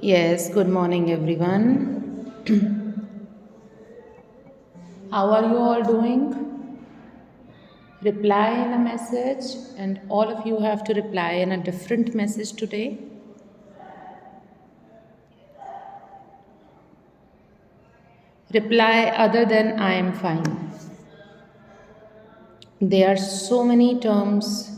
Yes, good morning, everyone. How are you all doing? Reply in a message, and all of you have to reply in a different message today. Reply other than I am fine. There are so many terms.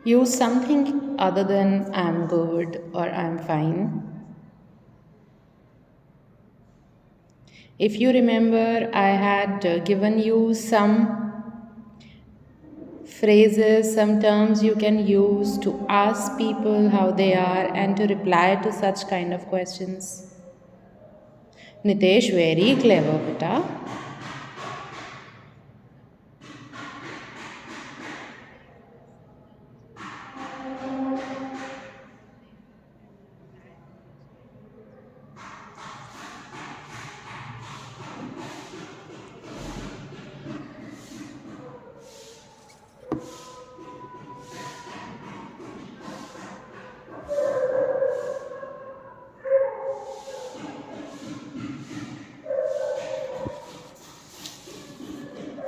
Use something other than I'm good or I'm fine. If you remember, I had given you some phrases, some terms you can use to ask people how they are and to reply to such kind of questions. Nitesh, very clever, beta.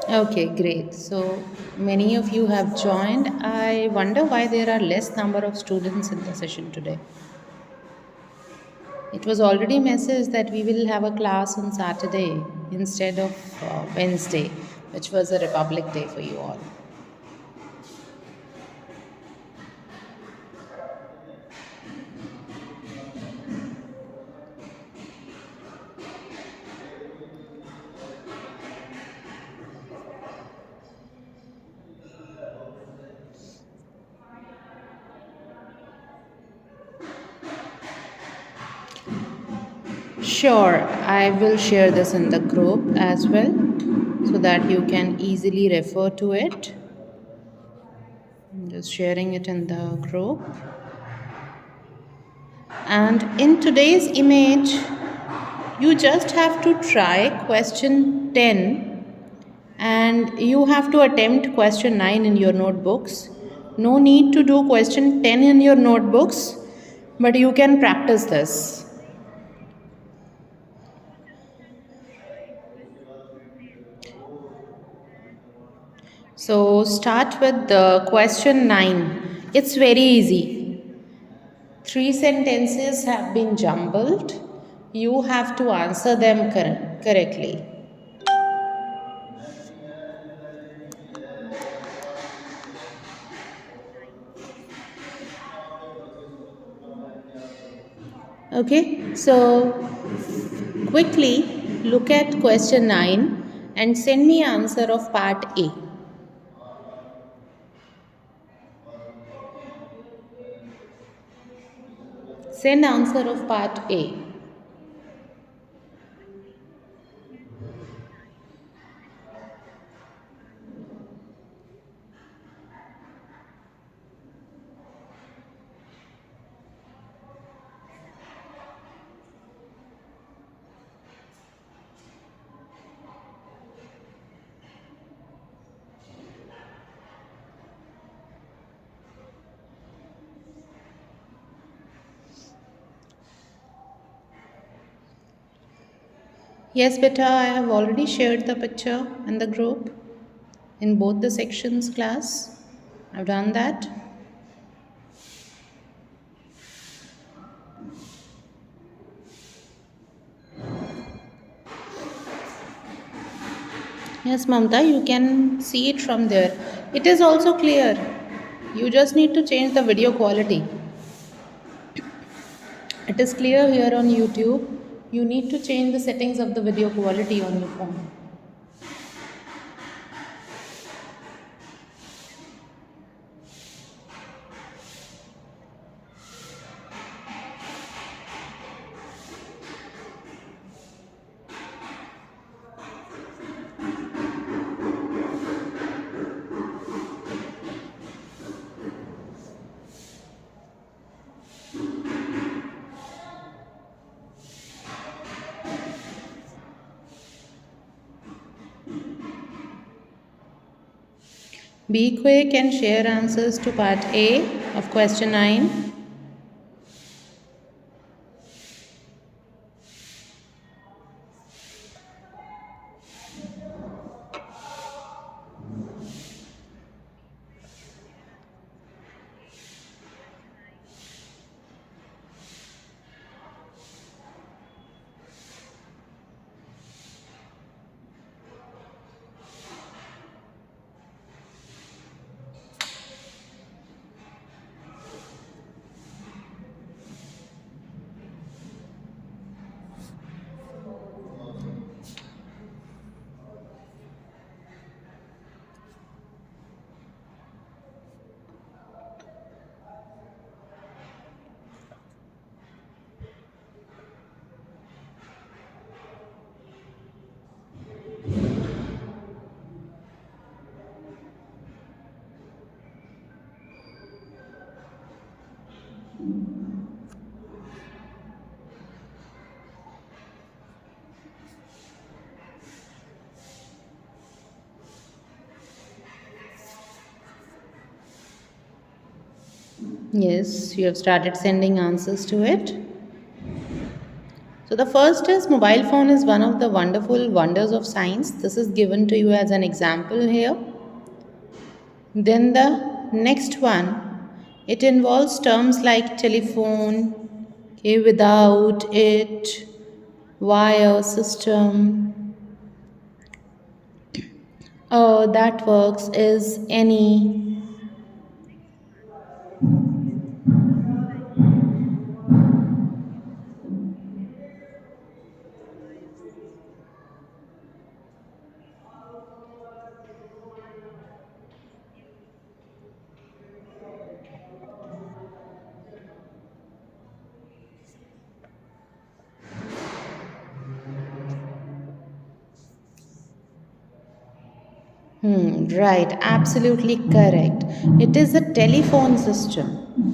Okay, great. So many of you have joined. I wonder why there are less number of students in the session today. It was already messaged that we will have a class on Saturday instead of Wednesday, which was a Republic Day for you all. Sure, I will share this in the group as well so that you can easily refer to it. I'm just sharing it in the group. And in today's image, you just have to try question 10 and you have to attempt question 9 in your notebooks. No need to do question 10 in your notebooks, but you can practice this. So start with the question 9. It's very easy. 3 sentences have been jumbled. You have to answer them correctly. Okay, so quickly look at question 9 and send me answer of part A. Send answer of part A. Yes, beta, I have already shared the picture in the group in both the sections class. I've done that. Yes, Mamta, you can see it from there. It is also clear. You just need to change the video quality. It is clear here on YouTube. You need to change the settings of the video quality on your phone. Be quick and share answers to part A of question 9. Yes, you have started sending answers to it. So the first is mobile phone is one of the wonderful wonders of science. This is given to you as an example here. Then the next one, it involves terms like telephone, okay, without it, wire system, that works is any. Right, absolutely correct. It is a telephone system,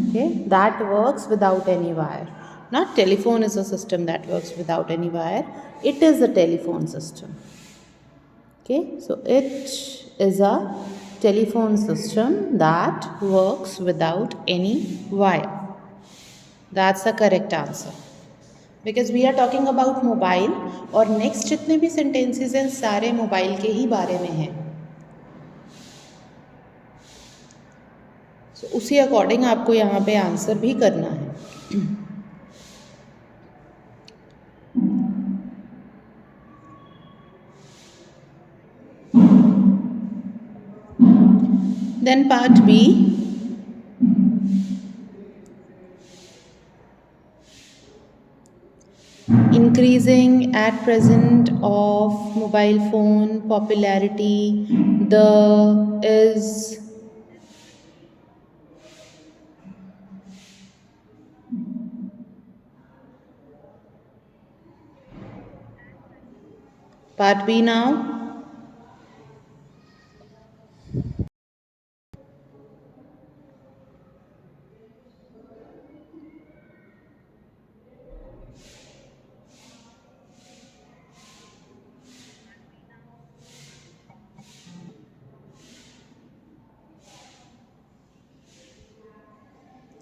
okay, that works without any wire. Not telephone is a system that works without any wire. It is a telephone system. Okay, so it is a telephone system that works without any wire. That's the correct answer. Because we are talking about mobile और next जितने भी sentences हैं सारे mobile के ही बारे में हैं. So उसी अकॉर्डिंग आपको यहाँ पे आंसर भी करना है. Then part B. Increasing at present of mobile phone popularity, the is part B now.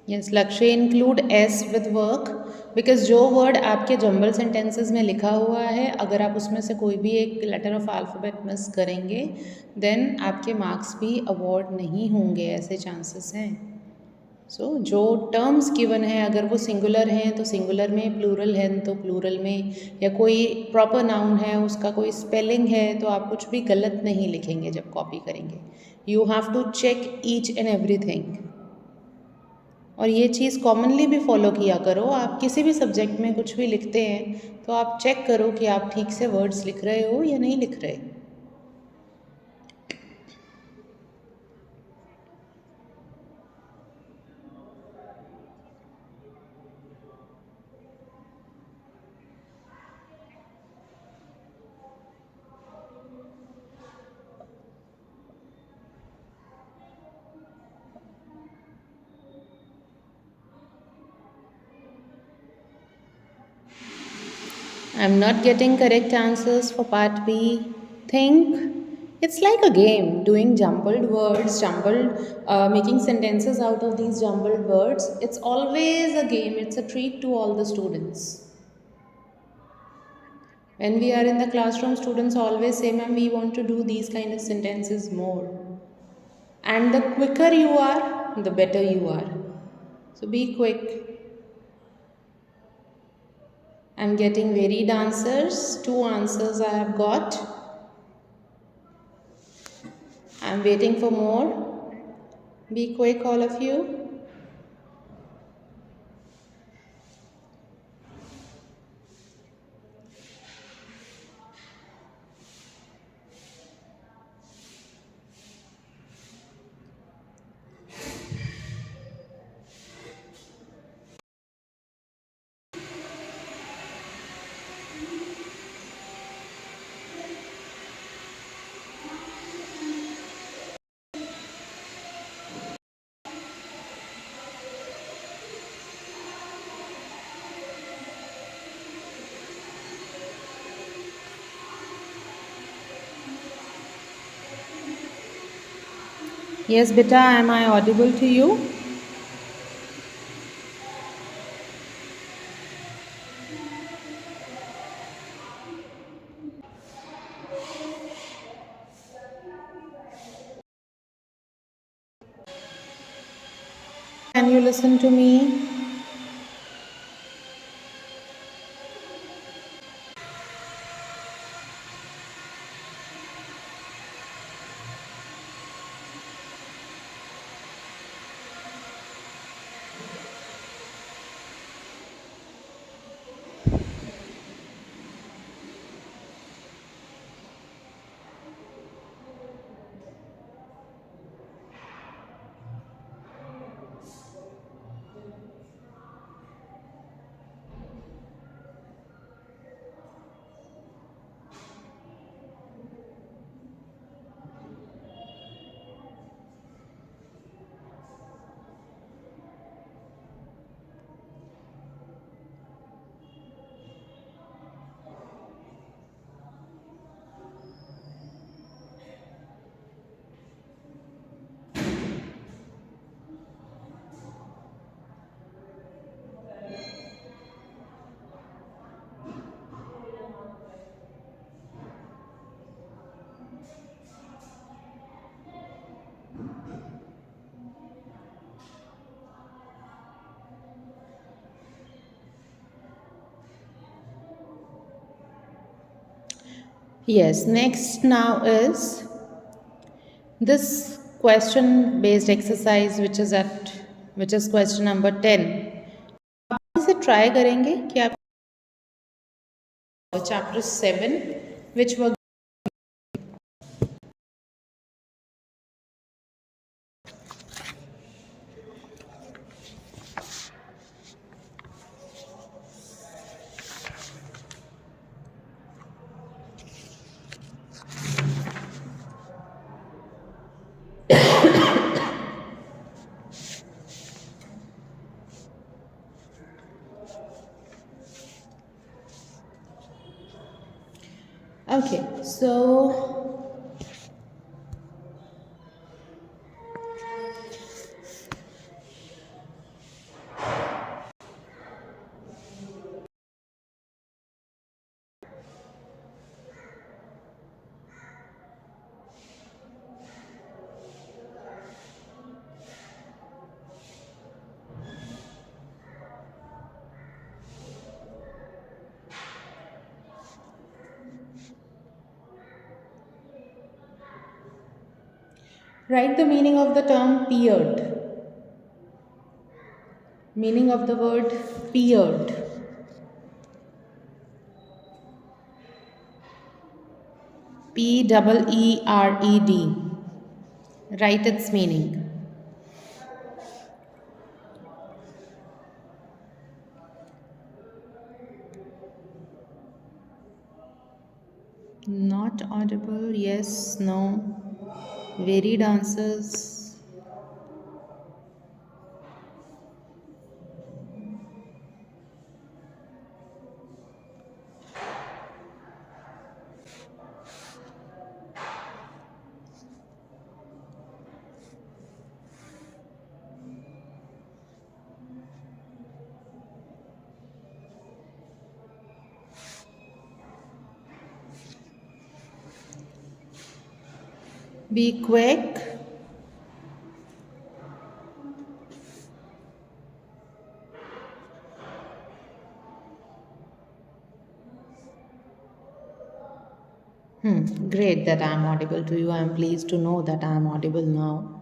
Yes Lakshya includes with work because जो वर्ड आपके जंबल सेंटेंसेस में लिखा हुआ है अगर आप उसमें से कोई भी एक लेटर ऑफ अल्फ़ाबेट मिस करेंगे देन आपके मार्क्स भी अवॉर्ड नहीं होंगे, ऐसे चांसेस हैं. सो जो टर्म्स गिवन है अगर वो सिंगुलर हैं तो सिंगुलर में, प्लूरल है तो प्लूरल में, या कोई प्रॉपर नाउन है उसका कोई स्पेलिंग है तो आप कुछ भी गलत नहीं लिखेंगे जब कॉपी करेंगे. You have to check each and everything. और ये चीज़ कॉमनली भी फॉलो किया करो. आप किसी भी सब्जेक्ट में कुछ भी लिखते हैं तो आप चेक करो कि आप ठीक से वर्ड्स लिख रहे हो या नहीं लिख रहे. I'm not getting correct answers for part B. Think It's like a game, doing jumbled words, making sentences out of these jumbled words. It's always a game, it's a treat to all the students. When we are in the classroom, students always say, ma'am, we want to do these kind of sentences more. And the quicker you are, the better you are. So be quick. I'm getting varied answers. 2 answers I have got. I'm waiting for more. Be quick, all of you. Yes, beta, am I audible to you? Can you listen to me? Yes, next now is this question based exercise which is question number 10. इसे try करेंगे कि आप chapter 7 which were okay. So write the meaning of the term peered. Meaning of the word peered. Peered. Write its meaning. Not audible. Yes, no. Varied answers. Be quick. Great that I'm audible to you. I'm pleased to know that I'm audible now.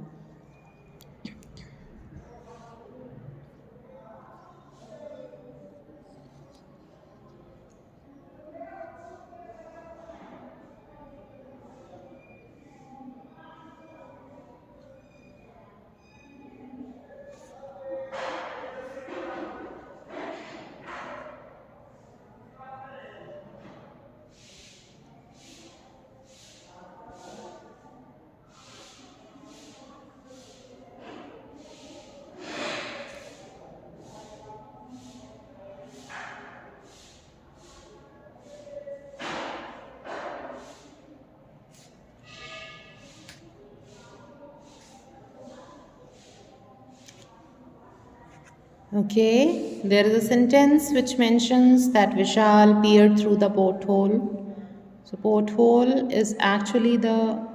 Okay, there is a sentence which mentions that Vishal peered through the porthole. So, porthole is actually the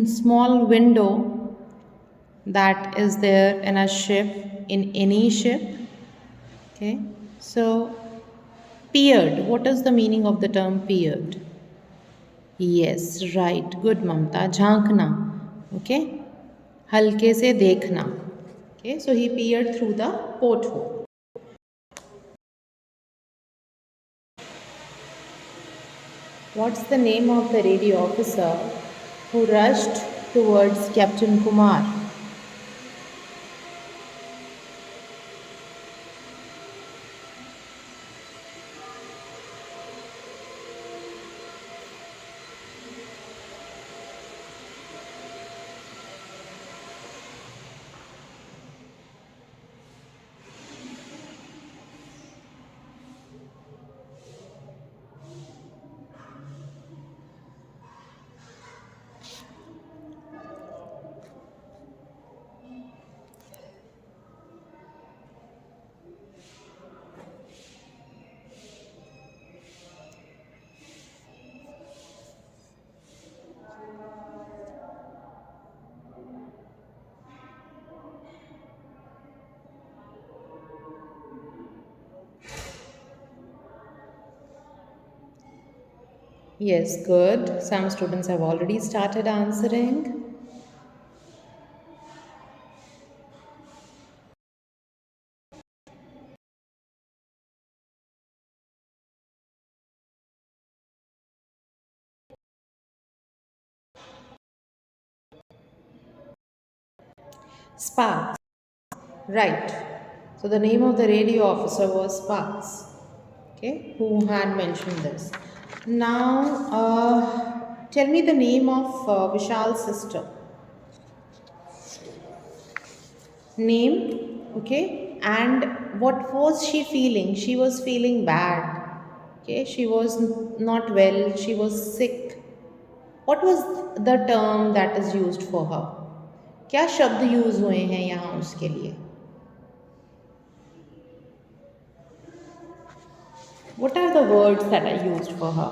small window that is there in a ship, in any ship. Okay, so peered, what is the meaning of the term peered? Yes, right, good Mamta, झांकना. Okay, हल्के से देखना. Okay, so he peered through the porthole. What's the name of the radio officer who rushed towards Captain Kumar? Yes, good. Some students have already started answering. Sparks. Right. So the name of the radio officer was Sparks. Okay, who had mentioned this. Now, tell me the name of Vishal's sister. Name, okay, and what was she feeling? She was feeling bad. Okay, she was not well, she was sick. What was the term that is used for her? क्या शब्द use हुए हैं यहाँ उसके लिए? What are the words that are used for her?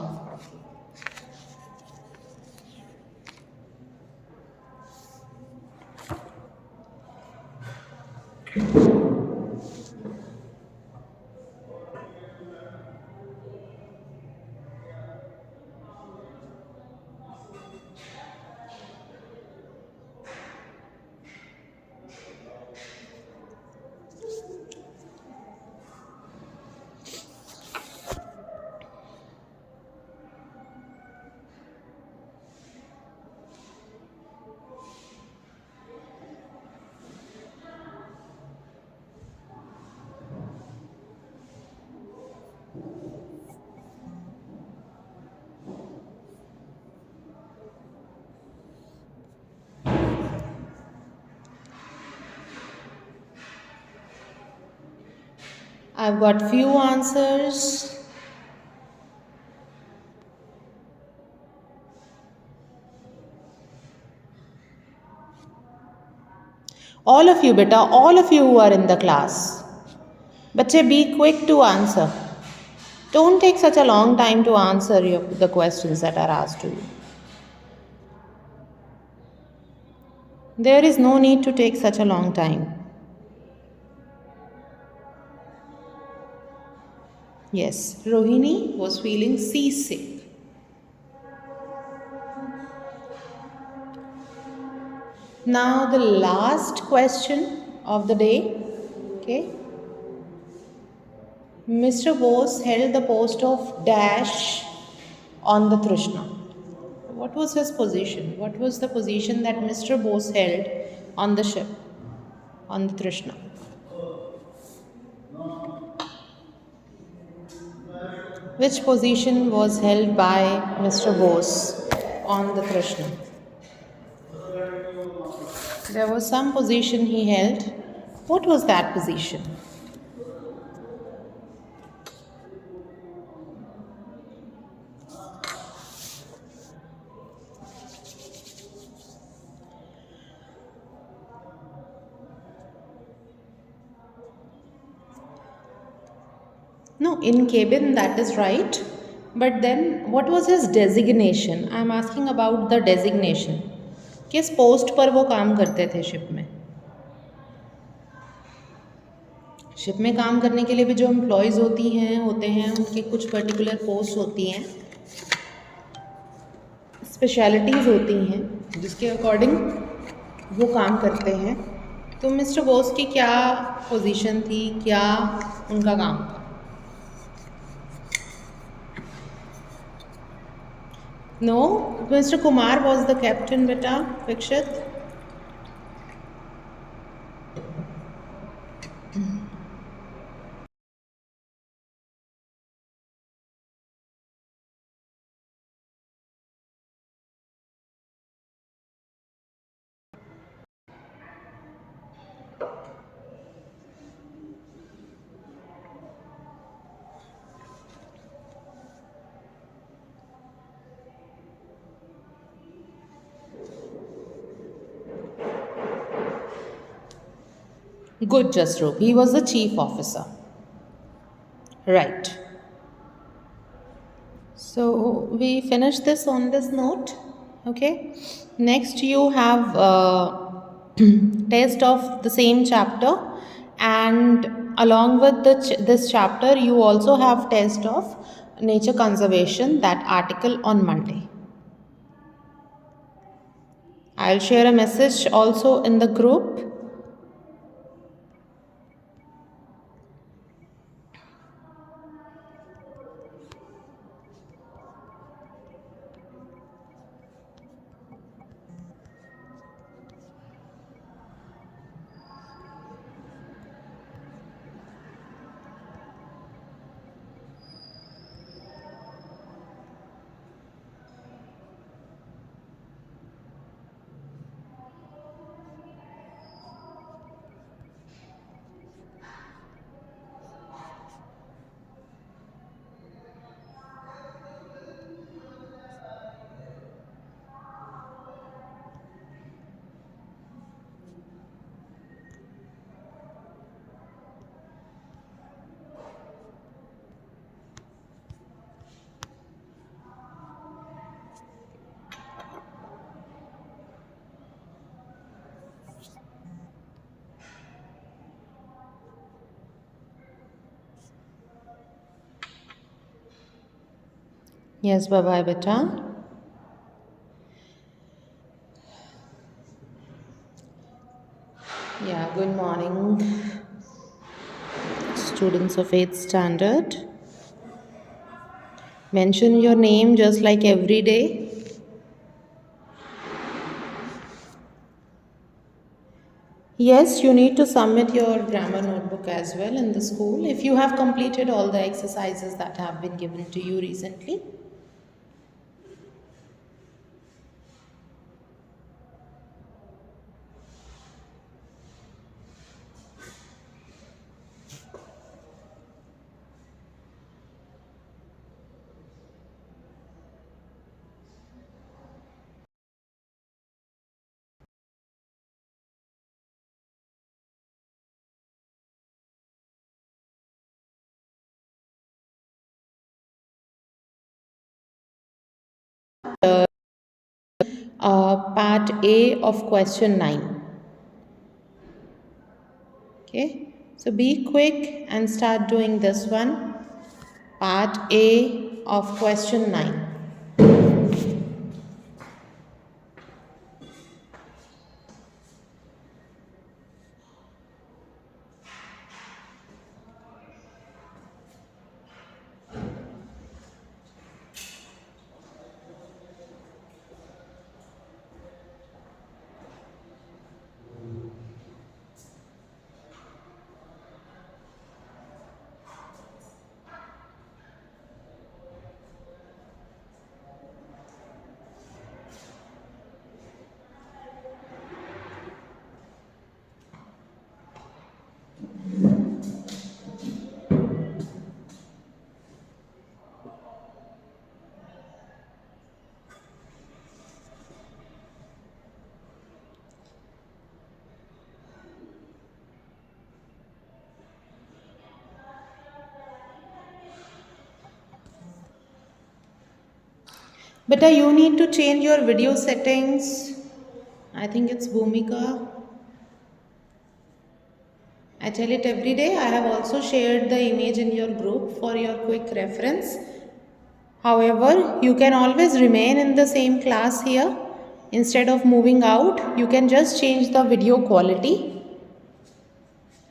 I've got few answers. All of you, beta, all of you who are in the class. Bache, be quick to answer. Don't take such a long time to answer the questions that are asked to you. There is no need to take such a long time. Yes, Rohini was feeling seasick. Now, the last question of the day. Okay. Mr. Bose held the post of dash on the Trishna. What was his position? What was the position that Mr. Bose held on the ship, on the Trishna? Which position was held by Mr. Bose on the Trishna? There was some position he held. What was that position? No, in cabin, that is right. But then, what was his designation? I am asking about the designation. किस post पर वो काम करते थे ship में? Ship में काम करने के लिए भी जो एम्प्लॉयज़ होते हैं उनकी कुछ पर्टिकुलर पोस्ट होती हैं, स्पेशलिटीज़ होती हैं जिसके अकॉर्डिंग वो काम करते हैं. तो मिस्टर बोस की क्या पोजीशन थी, क्या उनका काम था? No, mister Kumar was the captain बेटा. Vikshit, good Jasroop. He was the chief officer. Right. So we finish this on this note. Okay. Next you have test of the same chapter, and along with this chapter you also have test of nature conservation, that article on Monday. I'll share a message also in the group. Yes, bye bye beta. Yeah, good morning, students of 8th standard. Mention your name just like every day. Yes, you need to submit your grammar notebook as well in the school if you have completed all the exercises that have been given to you recently. Part A of question 9. Okay, so be quick and start doing this one. Part A of question 9. Beta, you need to change your video settings. I think it's Bhumika. I tell it every day. I have also shared the image in your group for your quick reference. However, you can always remain in the same class here. Instead of moving out, you can just change the video quality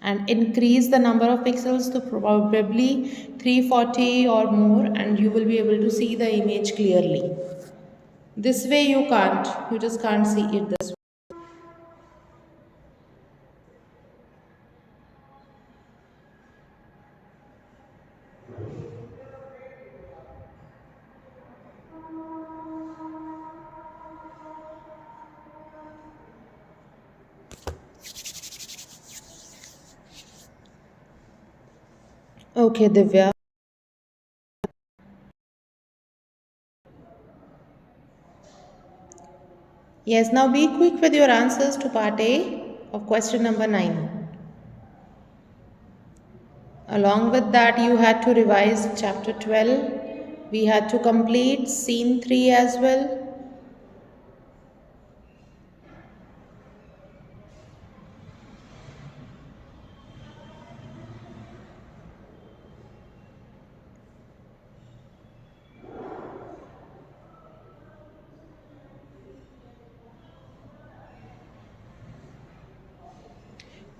and increase the number of pixels to probably 340 or more, and you will be able to see the image clearly. This way you can't. You just can't see it this way. Okay, Divya. Yes, now be quick with your answers to part A of question number 9. Along with that, you had to revise chapter 12. We had to complete scene 3 as well.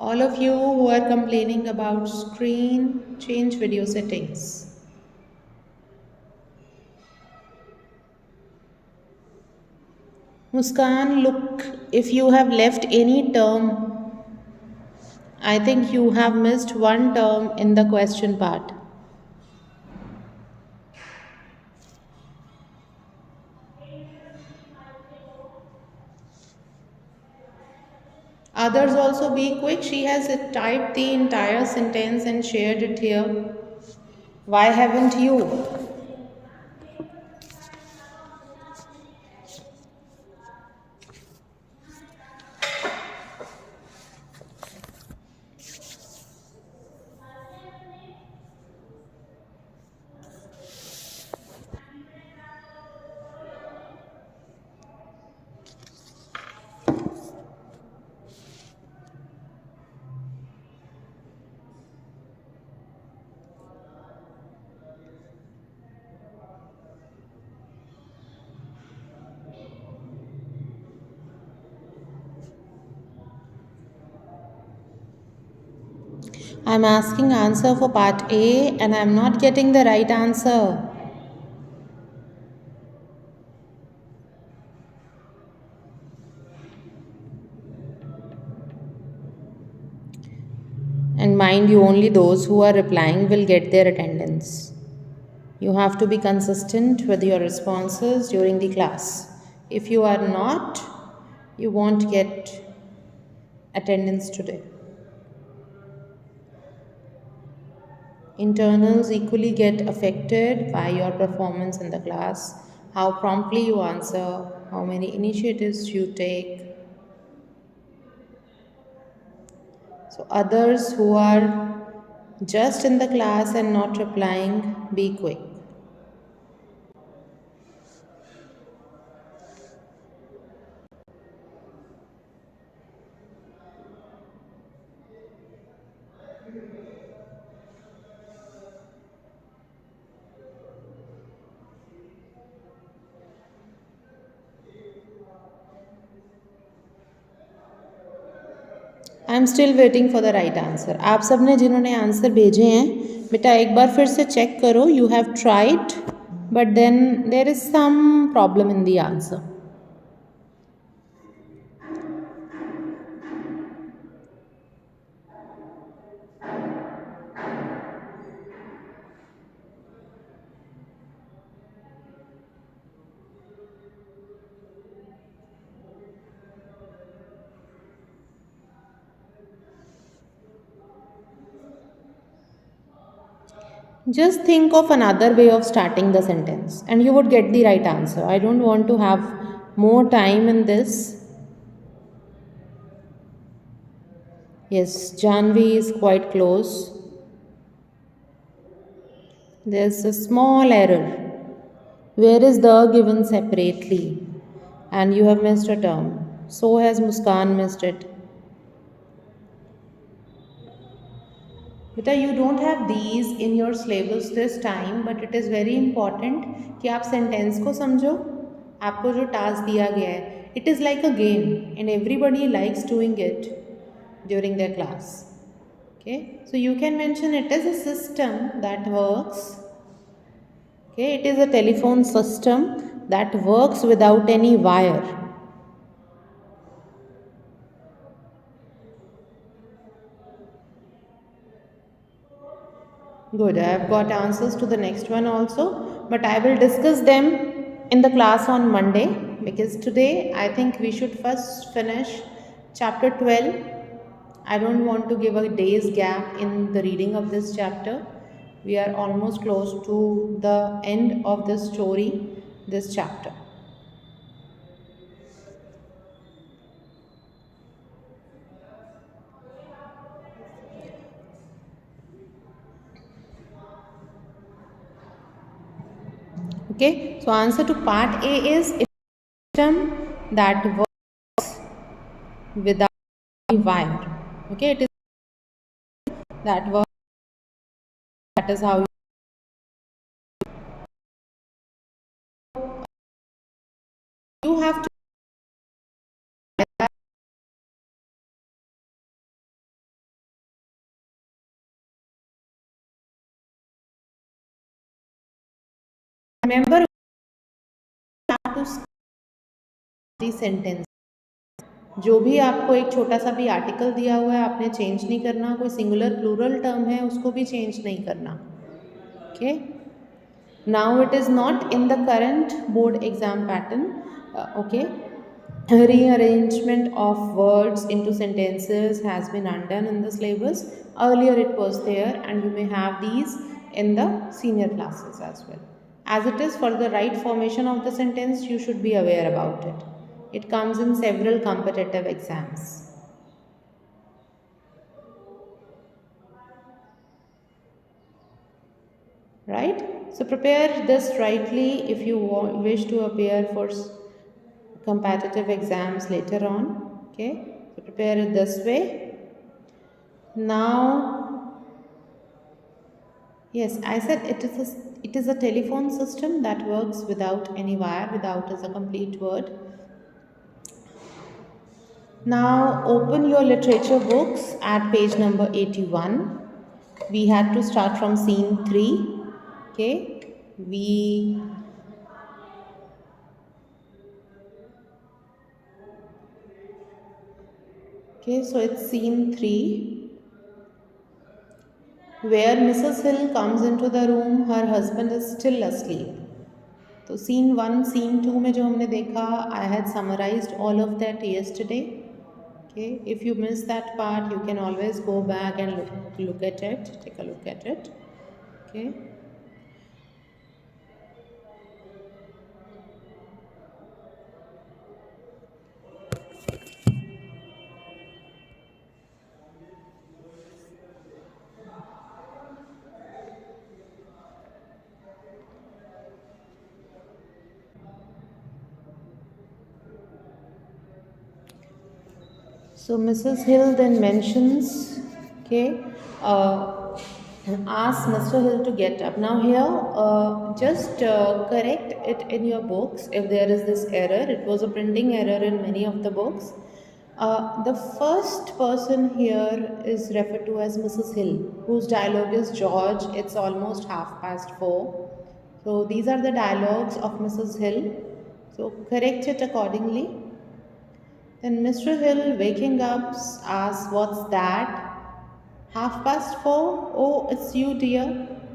All of you who are complaining about screen, change video settings. Muskan, look, if you have left any term, I think you have missed one term in the question part. Others also be quick. She has typed the entire sentence and shared it here. Why haven't you? I'm asking answer for part A and I'm not getting the right answer. And mind you, only those who are replying will get their attendance. You have to be consistent with your responses during the class. If you are not, you won't get attendance today. Internals equally get affected by your performance in the class, how promptly you answer, how many initiatives you take. So, others who are just in the class and not replying, be quick. Am still waiting for the right answer. आप सब ने जिन्होंने answer भेजे हैं बेटा एक बार फिर से चेक करो. You have tried but then there is some problem in the answer. Just think of another way of starting the sentence and you would get the right answer. I don't want to have more time in this. Yes, Janvi is quite close. There's a small error. Where is the given separately? And you have missed a term. So has Muskan missed it. बेटा you don't have these in your syllabus this time but it is very important कि आप sentence को समझो. आपको जो task दिया गया है it is like a game and everybody likes doing it during their class. Okay, so you can mention it is a system that works. Okay, it is a telephone system that works without any wire. Good, I have got answers to the next one also, but I will discuss them in the class on Monday because today I think we should first finish chapter 12. I don't want to give a day's gap in the reading of this chapter. We are almost close to the end of this story, this chapter. Okay, so answer to part A is a system that works without any wire. Okay, it is that works. That is how you have to. Remember to the sentence. जो भी आपको एक छोटा सा भी article दिया हुआ है आपने चेंज नहीं करना. कोई सिंगुलर प्लूरल टर्म है उसको भी चेंज नहीं करना. Okay, now it is not in the current board exam pattern. Okay, rearrangement of words into sentences has been undone in the syllabus. Earlier it was there and you may have these in the senior classes as well. As it is for the right formation of the sentence, you should be aware about it. It comes in several competitive exams. Right? So prepare this rightly if you wish to appear for competitive exams later on. Okay, so prepare it this way. Now, yes, I said it is a telephone system that works without any wire. Without is a complete word. Now open your literature books at page number 81. We had to start from scene 3. Okay, so it's scene 3 where Mrs. Hill comes into the room. Her husband is still asleep. तो scene 1, scene 2 में जो हमने देखा, I had summarized all of that yesterday. Okay, if you miss that part, you can always go back and look at it. Take a look at it. Okay. So Mrs. Hill then mentions, okay, ask Mr. Hill to get up. Now here, just correct it in your books if there is this error. It was a printing error in many of the books. The first person here is referred to as Mrs. Hill, whose dialogue is George, it's almost 4:30. So these are the dialogues of Mrs. Hill. So correct it accordingly. Then Mr. Hill, waking up, asks, "What's that?" 4:30. Oh, it's you, dear.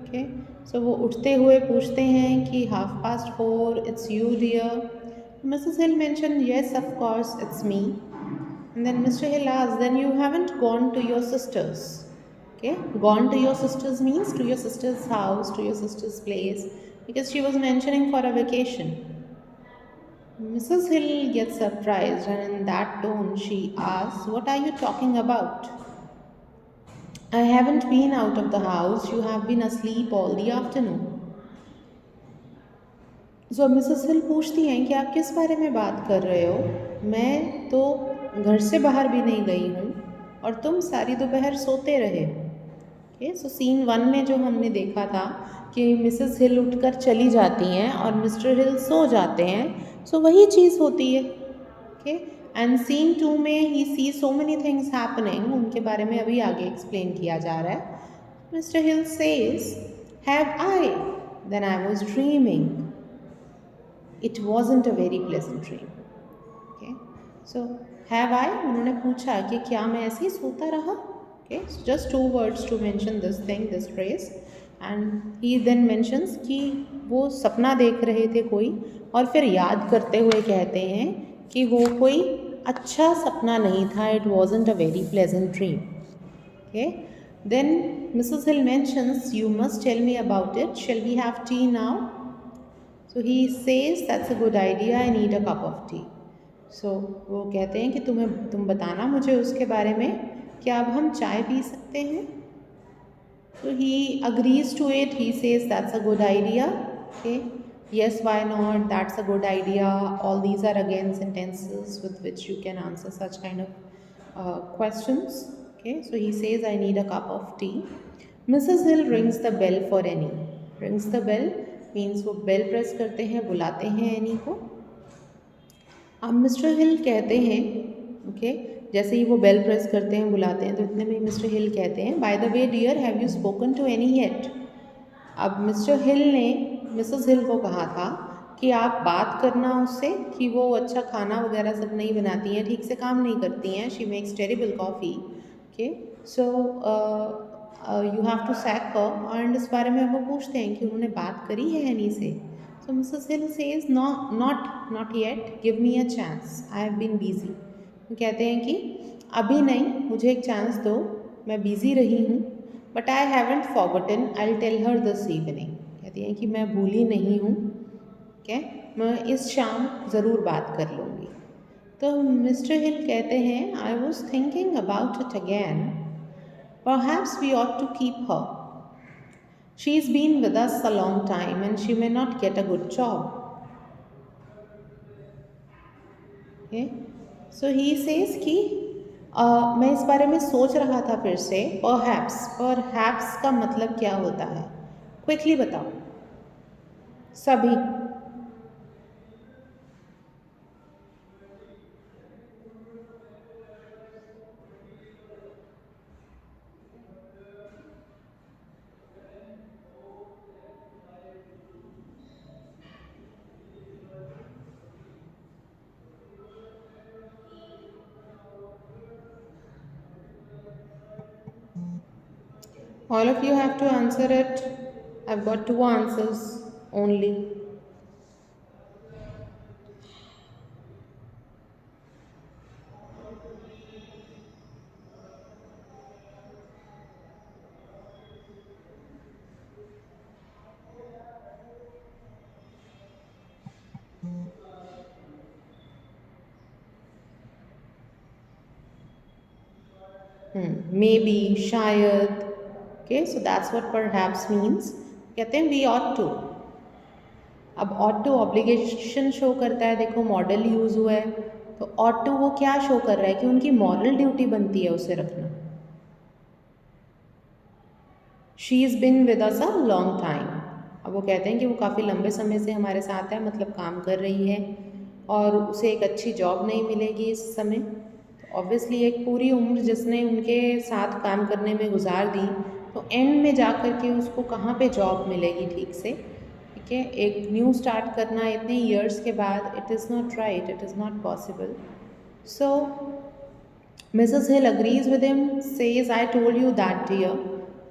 Okay. So वो उठते हुए पूछते हैं कि 4:30, it's you, dear. Mrs. Hill mentioned, "Yes, of course, it's me." And then Mr. Hill asks, "Then you haven't gone to your sister's." Okay. Gone to your sister's means to your sister's house, to your sister's place, because she was mentioning for a vacation. Mrs. Hill gets surprised, and in that tone she asks, "What are you talking about?" "I haven't been out of the house. You have been asleep all the afternoon." So Mrs Hill पूछती हैं कि आप किस बारे में बात कर रहे हो? मैं तो घर से बाहर भी नहीं गई हूँ और तुम सारी दोपहर सोते रहे। ओके, सो सीन 1 में जो हमने देखा था कि मिसेस हिल उठकर चली जाती हैं और मिस्टर हिल सो जाते हैं, सो वही चीज़ होती है। ओके, एंड सीन 2 में ही सी सो मेनी थिंग्स हैपनिंग, उनके बारे में अभी आगे एक्सप्लेन किया जा रहा है। Mister Hill says, "have I? Then I was dreaming. It wasn't a very pleasant dream." Okay, so have I, उन्होंने पूछा कि क्या मैं ऐसे ही सोता रहा? Okay, so just 2 words to mention this thing, this phrase, and he then mentions कि वो सपना देख रहे थे कोई, और फिर याद करते हुए कहते हैं कि वो कोई अच्छा सपना नहीं था, it wasn't a very pleasant dream. Okay, then Mrs. Hill mentions, "You must tell me about it. Shall we have tea now?" So he says, "That's a good idea. I need a cup of tea." So वो कहते हैं कि तुम बताना मुझे उसके बारे में, क्या अब हम चाय पी सकते हैं? So he agrees to it. He says, "That's a good idea." Okay. Yes, why not? That's a good idea. All these are again sentences with which you can answer such kind of questions. Okay. So he says, "I need a cup of tea." Mrs. Hill rings the bell for Annie. Rings the bell means वो bell press करते हैं, बुलाते हैं Annie को। अब mister Hill कहते हैं, okay, जैसे ही वो बेल प्रेस करते हैं, बुलाते हैं, तो इतने में मिस्टर हिल कहते हैं, "by the way dear, have you spoken to any yet?" अब मिस्टर हिल ने मिसेस हिल को कहा था कि आप बात करना उससे कि वो अच्छा खाना वगैरह सब नहीं बनाती हैं, ठीक से काम नहीं करती हैं, she makes terrible coffee. Okay, so you have to sack her, and इस बारे में वो पूछते हैं कि उन्होंने बात करी है हनी से। So Mrs. Hill says, "No, not yet. Give me a chance. I have been busy." वो कहते हैं कि अभी नहीं, मुझे एक चांस दो, मैं बिज़ी रही हूँ, but I haven't forgotten, I will tell her this evening. कहती हैं कि मैं भूली नहीं हूँ, क्या मैं इस शाम ज़रूर बात कर लूँगी। तो मिस्टर हिल कहते हैं, "I was thinking about it again. Perhaps we ought to keep her. She's been with us a long time and she may not get a good job." Okay? So he says कि मैं इस बारे में सोच रहा था फिर से। Perhaps का मतलब क्या होता है? Quickly बताओ सभी। All of you have to answer it. I've got 2 answers only. Maybe, शायद। Okay, so that's what perhaps means. कहते हैं we ought to. अब ought to ऑब्लिगेशन शो करता है, देखो मॉडल यूज़ हुआ है, तो ought to वो क्या शो कर रहा है कि उनकी मॉरल ड्यूटी बनती है उसे रखना। She is been with us a long time. अब वो कहते हैं कि वो काफ़ी लंबे समय से हमारे साथ है, मतलब काम कर रही है, और उसे एक अच्छी जॉब नहीं मिलेगी इस समय, तो ऑब्वियसली एक पूरी उम्र जिसने उनके साथ काम करने में गुजार दी, तो एंड में जा कर के उसको कहाँ पे जॉब मिलेगी ठीक से, ठीक है। एक न्यू स्टार्ट करना इतने ईयर्स के बाद, it is not right, it is not possible. So Mrs. Hill agrees with him, says, I told you that, dear.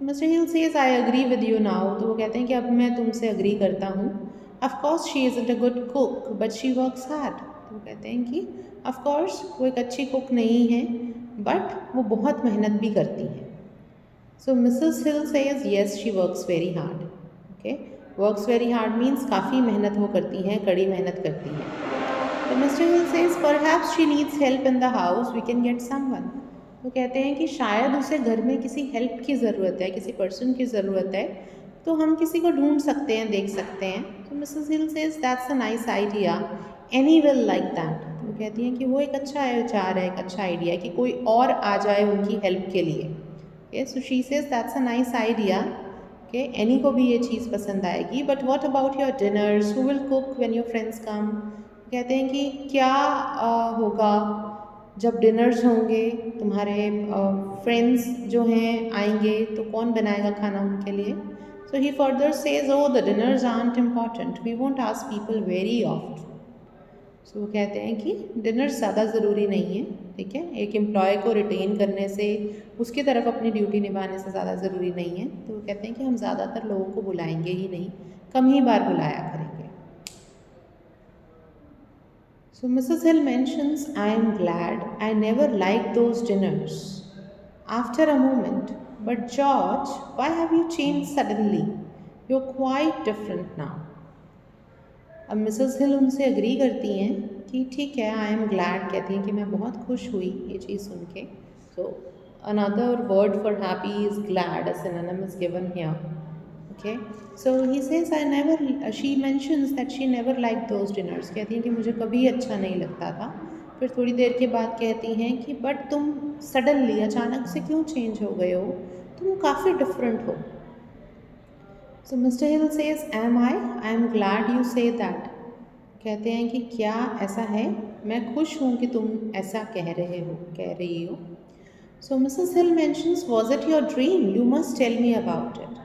Mr. Hill says, I agree with you now. तो वो कहते हैं कि अब मैं तुमसे agree करता हूँ. Of course, she isn't a good cook, but she works hard. तो वो कहते हैं कि of course वो एक अच्छी cook नहीं है, but वो बहुत मेहनत भी करती है. So Mrs. Hill says, yes, she works very hard. Okay, works very hard means काफ़ी मेहनत वो करती हैं, कड़ी मेहनत करती हैं. तो mister Hill says perhaps she needs help in the house, we can get someone. तो कहते हैं कि शायद उसे घर में किसी हेल्प की ज़रूरत है, किसी पर्सन की ज़रूरत है, तो हम किसी को ढूंढ सकते हैं, देख सकते हैं. तो Mrs hill says that's a nice idea, any will like that. वो कहती हैं कि वो एक अच्छा विचार है, एक अच्छा आइडिया है कि कोई और आ जाए उनकी हेल्प के लिए. Okay, so she says that's a nice idea. Okay, Annie को भी ये चीज़ पसंद आएगी. But what about your dinners, who will cook when your friends come. कहते हैं कि क्या होगा जब डिनर्स होंगे, तुम्हारे फ्रेंड्स जो हैं आएंगे, तो कौन बनाएगा खाना उनके लिए. So he further says, oh the dinners aren't important, we won't ask people very oft. So वो कहते हैं कि डिनर्स ज़्यादा ज़रूरी नहीं है, ठीक है. एक एम्प्लॉय को रिटेन करने से, उसकी तरफ अपनी ड्यूटी निभाने से ज़्यादा ज़रूरी नहीं है. तो वो कहते हैं कि हम ज़्यादातर लोगों को बुलाएंगे ही नहीं, कम ही बार बुलाया करेंगे. So Mrs. Hill mentions, I am glad I never liked those dinners. After a moment, but George, why have you changed suddenly? You're quite different now. अब मिसेस हिल उनसे एग्री करती हैं कि ठीक है, आई एम ग्लैड, कहती हैं कि मैं बहुत खुश हुई ये चीज़ सुन के. So another word for happy is glad, a synonym is given here. Okay, so he says I never, she mentions that she never liked those dinners. कहती हैं कि मुझे कभी अच्छा नहीं लगता था. फिर थोड़ी देर के बाद कहती हैं कि बट तुम सडनली, अचानक से क्यों चेंज हो गए हो, तुम काफ़ी डिफरेंट हो. So Mr Hill says, um I am glad you say that. कहते हैं कि क्या ऐसा है, मैं खुश हूँ कि तुम ऐसा कह रही हो. So Mrs Hill mentions, was it your dream, you must tell me about it.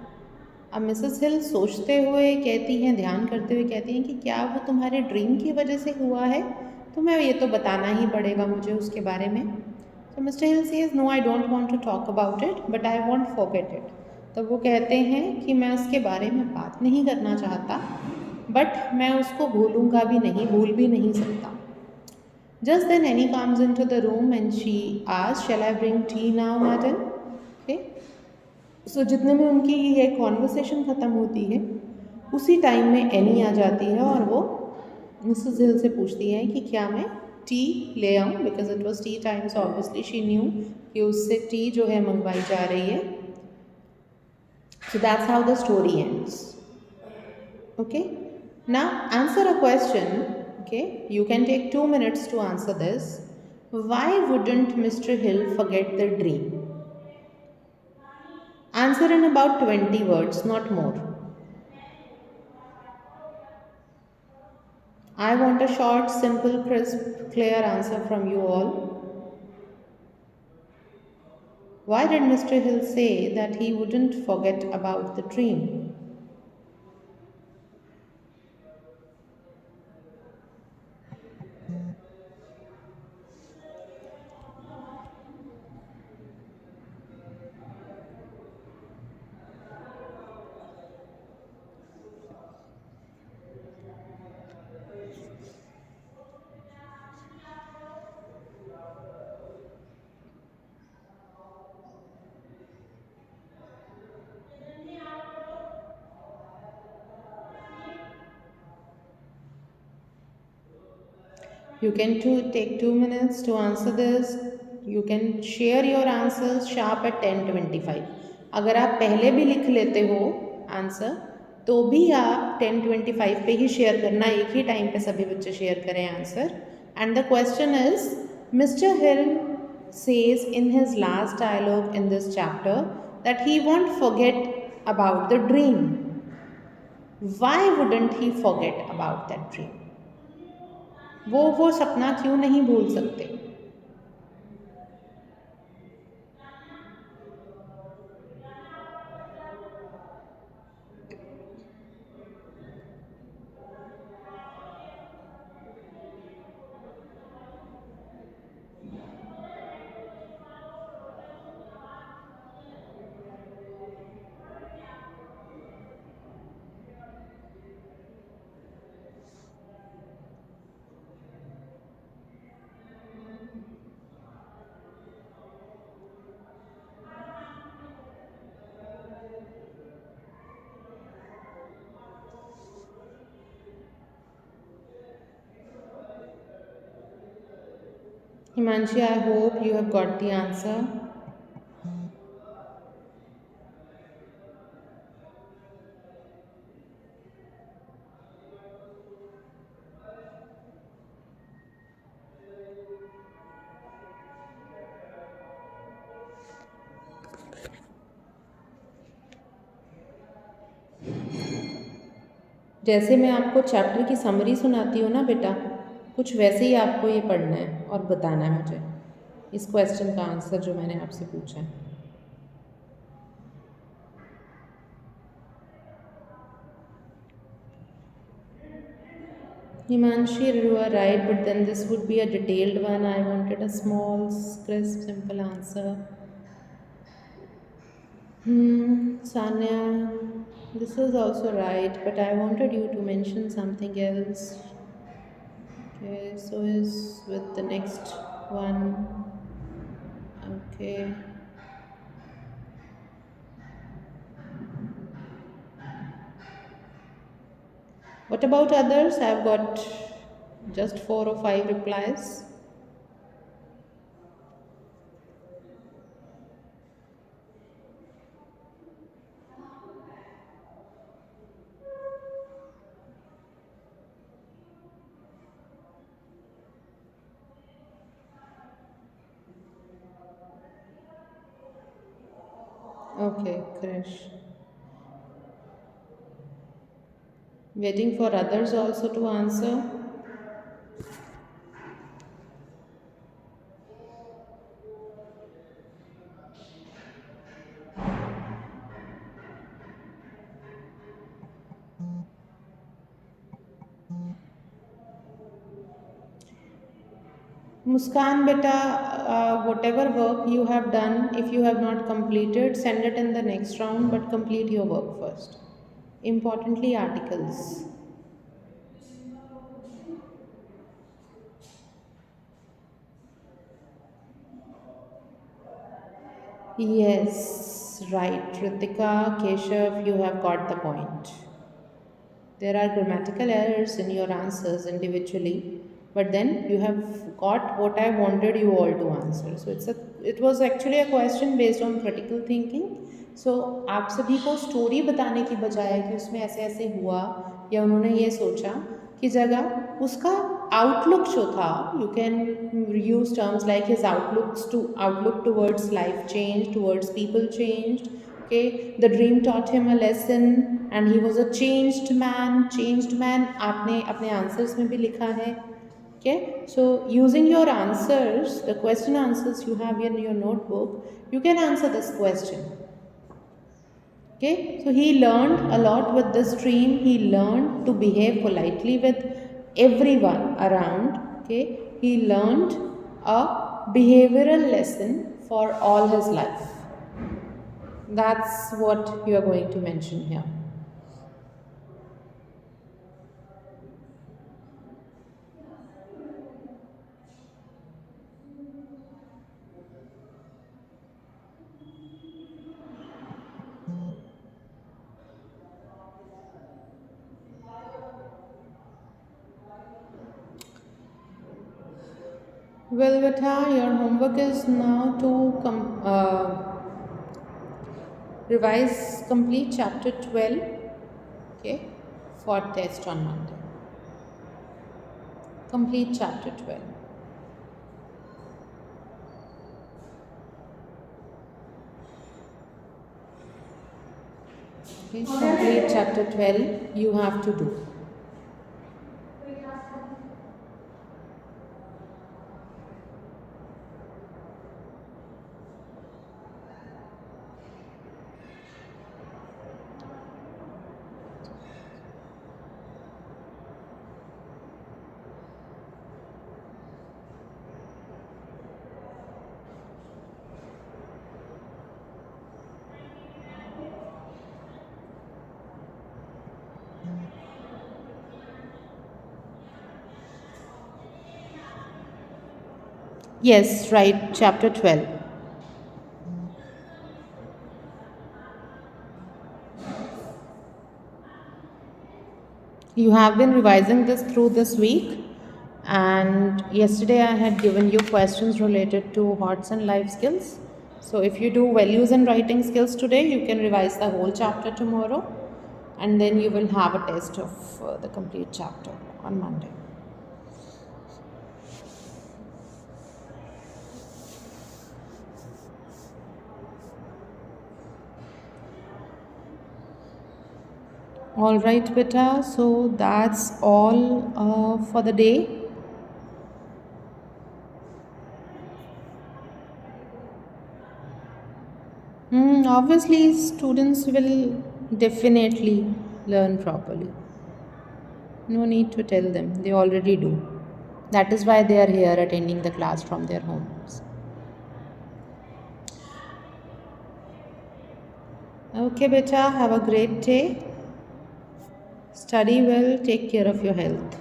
अब मिसेस हिल सोचते हुए कहती हैं, ध्यान करते हुए कहती हैं कि क्या वो तुम्हारे ड्रीम की वजह से हुआ है, तुम्हें ये तो बताना ही पड़ेगा मुझे उसके बारे में. तो mister Hill says, no I don't want to talk about it, but I want forget it. तो वो कहते हैं कि मैं उसके बारे में बात नहीं करना चाहता, बट मैं उसको भूलूंगा भी नहीं, भूल भी नहीं सकता. Just then Annie comes into the room and she asks, shall I bring tea now madam. Okay, so जितने में उनकी ये कॉन्वर्सेशन ख़त्म होती है, उसी टाइम में एनी आ जाती है और वो मिसेस हिल से पूछती है कि क्या मैं टी ले आऊँ, because it was tea time. So obviously she knew कि उससे टी जो है मंगवाई जा रही है. So that's how the story ends. Okay, now answer a question. Okay, you can take 2 minutes to answer this. Why wouldn't Mr. Hill forget the dream? Answer in about 20 words, not more. I want a short, simple, crisp, clear answer from you all. Why did Mr. Hill say that he wouldn't forget about the dream? You can take 2 minutes to answer this. You can share your answers sharp at 10:25. अगर आप पहले भी लिख लेते हो answer, तो भी आप 10:25 पे ही शेयर करना, एक ही टाइम पे सभी बच्चे शेयर करें answer. And the question is, mister hill says in his last dialogue in this chapter that he won't forget about the dream. Why wouldn't he forget about that dream? वो सपना क्यों नहीं भूल सकते. Himanshi, I hope you have got the answer. जैसे मैं आपको chapter की समरी सुनाती हूँ ना बेटा, कुछ वैसे ही आपको ये पढ़ना है और बताना है मुझे इस क्वेश्चन का आंसर जो मैंने आपसे पूछा है. Himanshi, you are right, but then this would be a detailed one. I wanted a small, crisp, simple answer. Sanya, this is also right, but I wanted you to mention something else. Okay, so is with the next one. Okay. What about others? I've got just 4 or 5 replies. Okay, Krish. Waiting for others also to answer. Muskan beta, whatever work you have done, if you have not completed, send it in the next round, but complete your work first. Importantly, articles. Yes, right. Ritika, Keshav, you have got the point. There are grammatical errors in your answers individually, but then you have got what I wanted you all to answer. So it was actually a question based on critical thinking. So आप सभी को story बताने की बजाय कि उसमें ऐसे ऐसे हुआ या उन्होंने ये सोचा की जगह उसका आउटलुक जो था, you can use terms like his outlook towards life change, towards people changed. Okay, the dream taught him a lesson and he was a changed man. आपने अपने आंसर्स में भी लिखा है. Okay, so using your answers, the question answers you have in your notebook, you can answer this question. Okay, so he learned a lot with this dream. He learned to behave politely with everyone around. Okay, he learned a behavioral lesson for all his life. That's what you are going to mention here. Well, Vita, your homework is now to revise complete chapter 12, okay, for test on Monday. Complete chapter 12. Okay, complete chapter 12 you have to do. Yes, right, chapter 12. You have been revising this through this week, And yesterday I had given you questions related to hearts and life skills. So if you do values and writing skills today, you can revise the whole chapter tomorrow, and then you will have a test of the complete chapter on Monday. All right, beta. So that's all for the day. Obviously, students will definitely learn properly. No need to tell them, they already do. That is why they are here attending the class from their homes. Okay, beta, have a great day. Study well, take care of your health.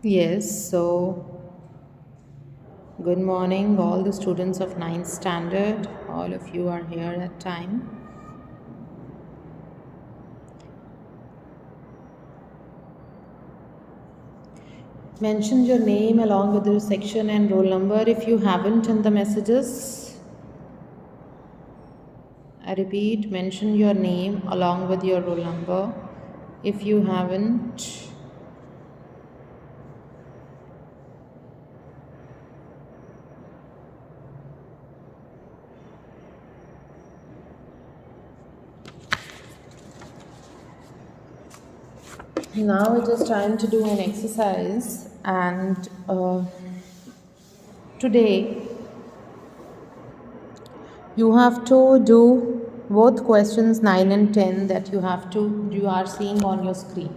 Yes, so good morning, all the students of ninth standard. All of you are here at time. Mention your name along with your section and roll number if you haven't in the messages. I repeat, mention your name along with your roll number if you haven't. Now it is time to do an exercise, and today you have to do both questions 9 and 10 that you are seeing on your screen.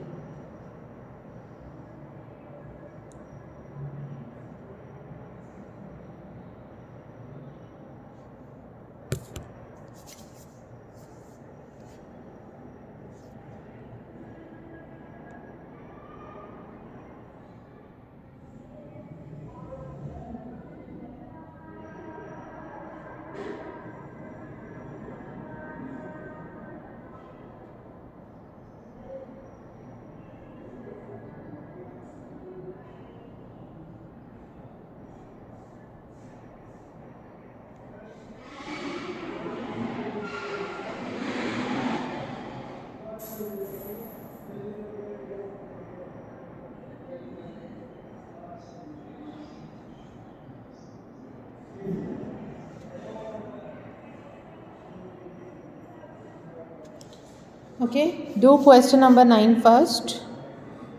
Okay, do question number 9 first.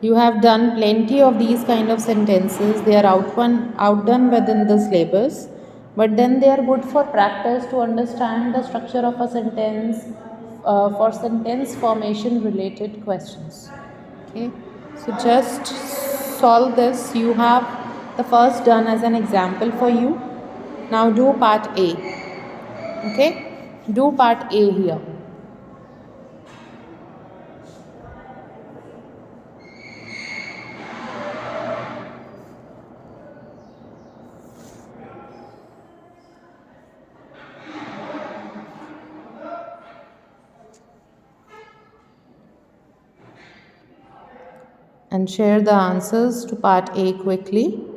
You have done plenty of these kind of sentences. They are outdone within the syllabus, but then they are good for practice to understand the structure of a sentence for sentence formation related questions. Okay, so just solve this. You have the first done as an example for you. Now do part A. Okay, do part A here. And share the answers to part A quickly.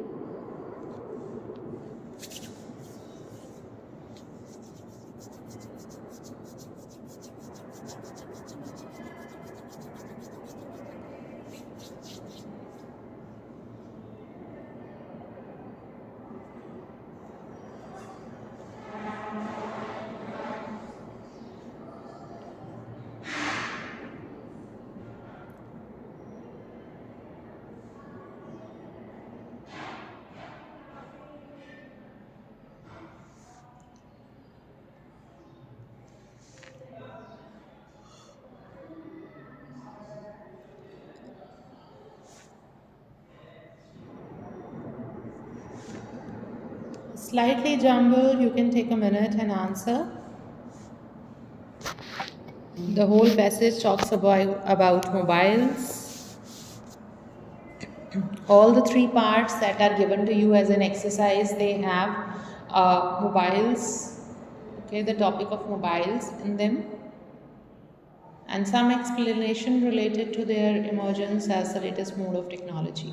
Slightly jumbled, you can take a minute and answer. The whole passage talks about mobiles. All the three parts that are given to you as an exercise, they have mobiles, okay, the topic of mobiles in them, and some explanation related to their emergence as the latest mode of technology.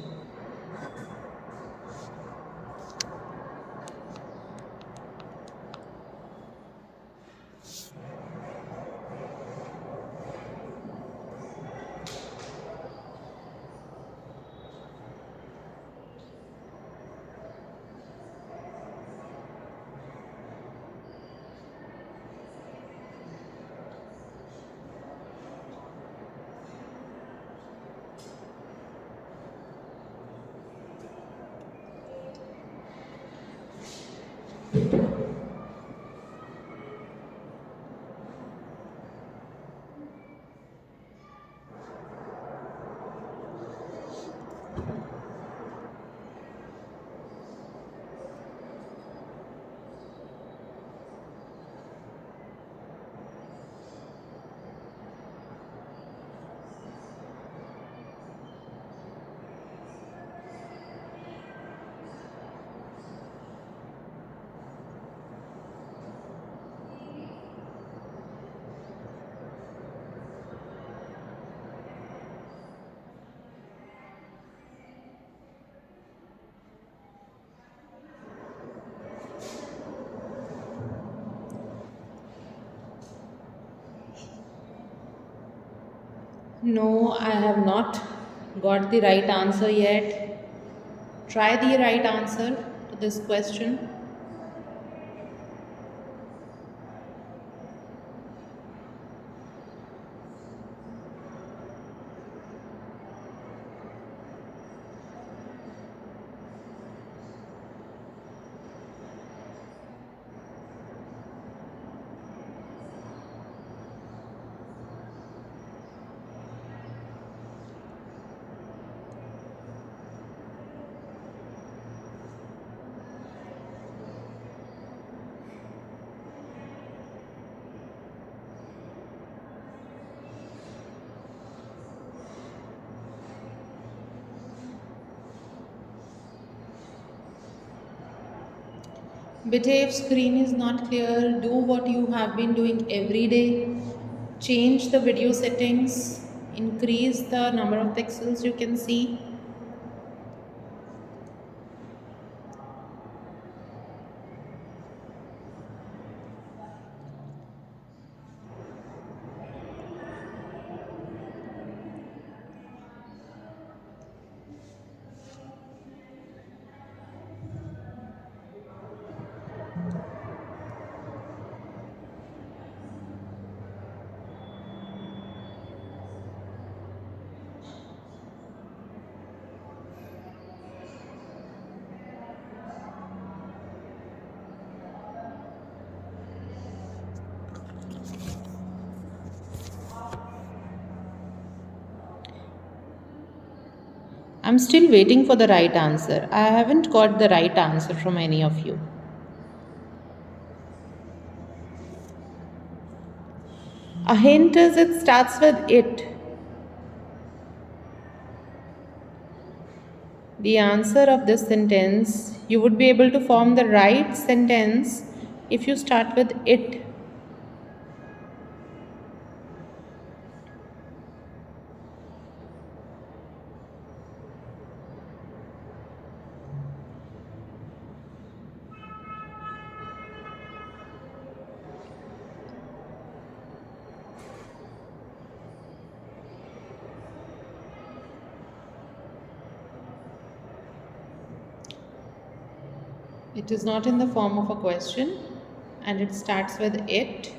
No, I have not got the right answer yet. Try the right answer to this question. Beta, if screen is not clear, do what you have been doing every day. Change the video settings, increase the number of pixels you can see. I'm still waiting for the right answer. I haven't got the right answer from any of you. A hint is it starts with it. The answer of this sentence, you would be able to form the right sentence if you start with it. It is not in the form of a question and it starts with it.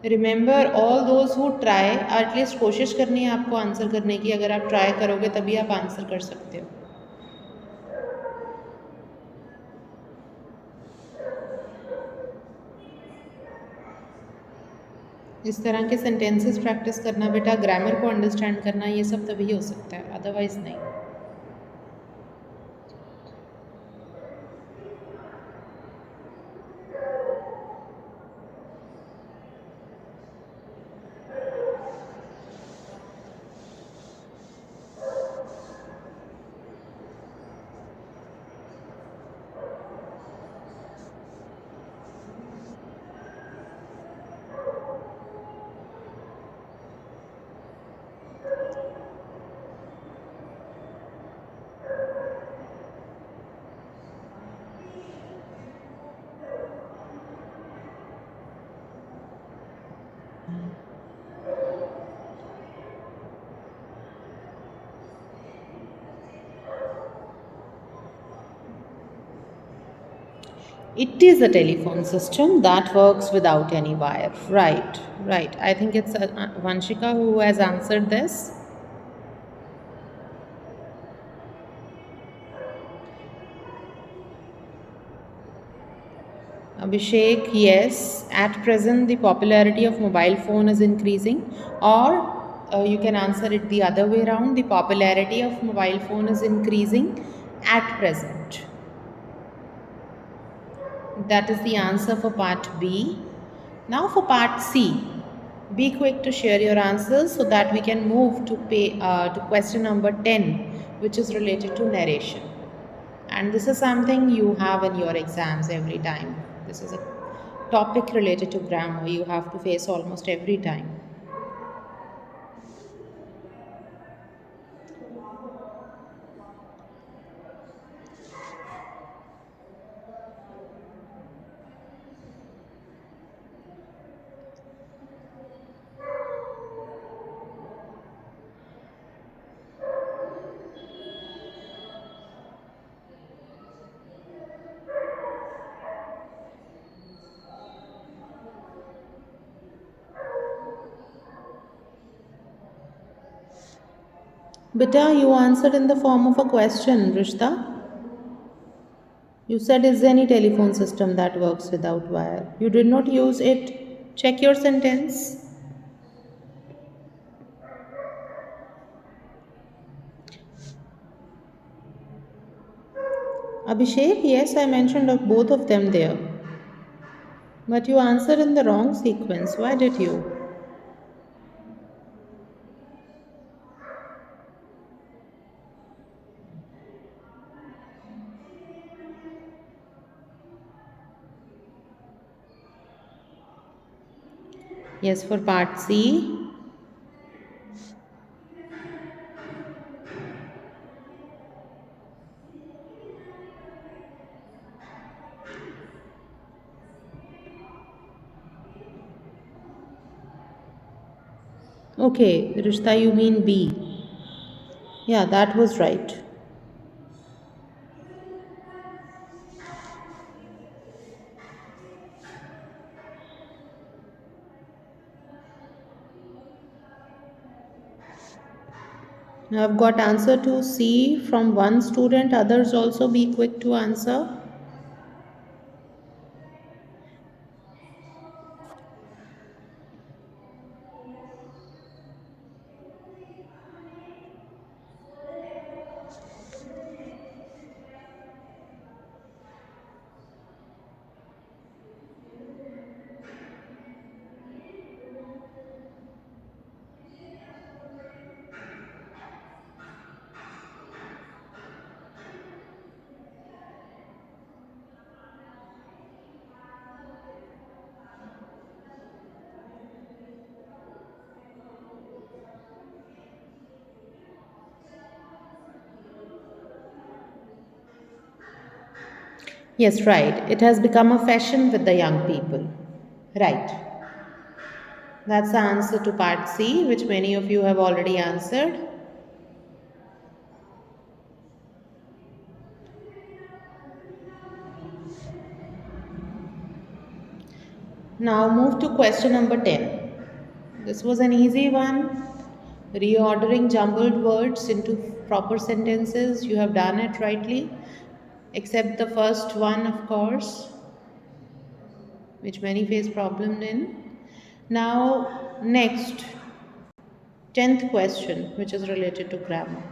Remember all those who try, at least कोशिश करनी है आपको answer करने की. अगर आप try करोगे तभी आप आंसर कर सकते हो. इस तरह के सेंटेंसेस प्रैक्टिस करना बेटा, ग्रामर को अंडरस्टैंड करना, ये सब तभी हो सकता है, अदरवाइज नहीं. It is a telephone system that works without any wire. Right, right. I think it's Vanshika who has answered this. Abhishek, yes. At present, the popularity of mobile phone is increasing. Or you can answer it the other way around. The popularity of mobile phone is increasing at present. That is the answer for part B. Now for part C. Be quick to share your answers so that we can move to question number 10, which is related to narration. And this is something you have in your exams every time. This is a topic related to grammar you have to face almost every time. Beta, you answered in the form of a question, Rishta. You said, is there any telephone system that works without wire? You did not use it. Check your sentence. Abhishek, yes, I mentioned of both of them there. But you answered in the wrong sequence. Why did you? Yes, for part C. Okay, Rishta, you mean B. Yeah, that was right. Now I've got answer to C from one student. Others also be quick to answer. Yes, right. It has become a fashion with the young people. Right. That's the answer to part C, which many of you have already answered. Now move to question number 10. This was an easy one. Reordering jumbled words into proper sentences. You have done it rightly, except the first one, of course, which many face problem in. Now, next, 10th question, which is related to grammar.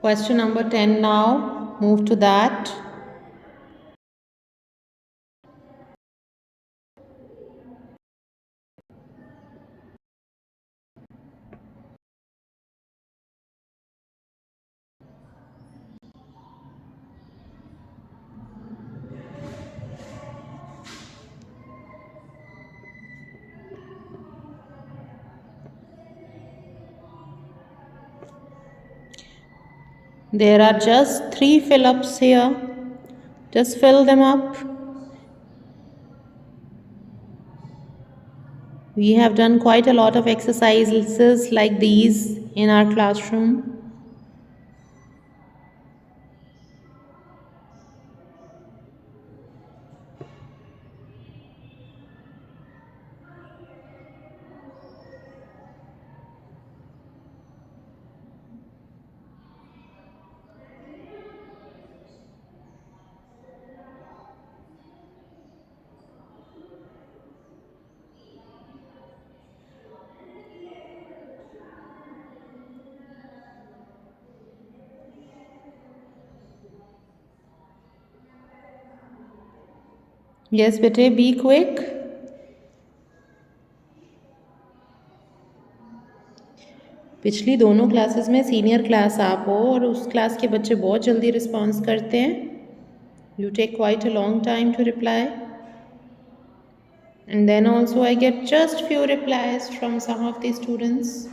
Question number 10 now. Move to that. There are just 3 fill-ups here. Just fill them up. We have done quite a lot of exercises like these in our classroom. Yes, bete, be quick. पिछली दोनों classes में senior class आप हो और उस class के बच्चे बहुत जल्दी रिस्पॉन्स करते हैं. You take quite a long time to reply. And then also I get just few replies from some of the students.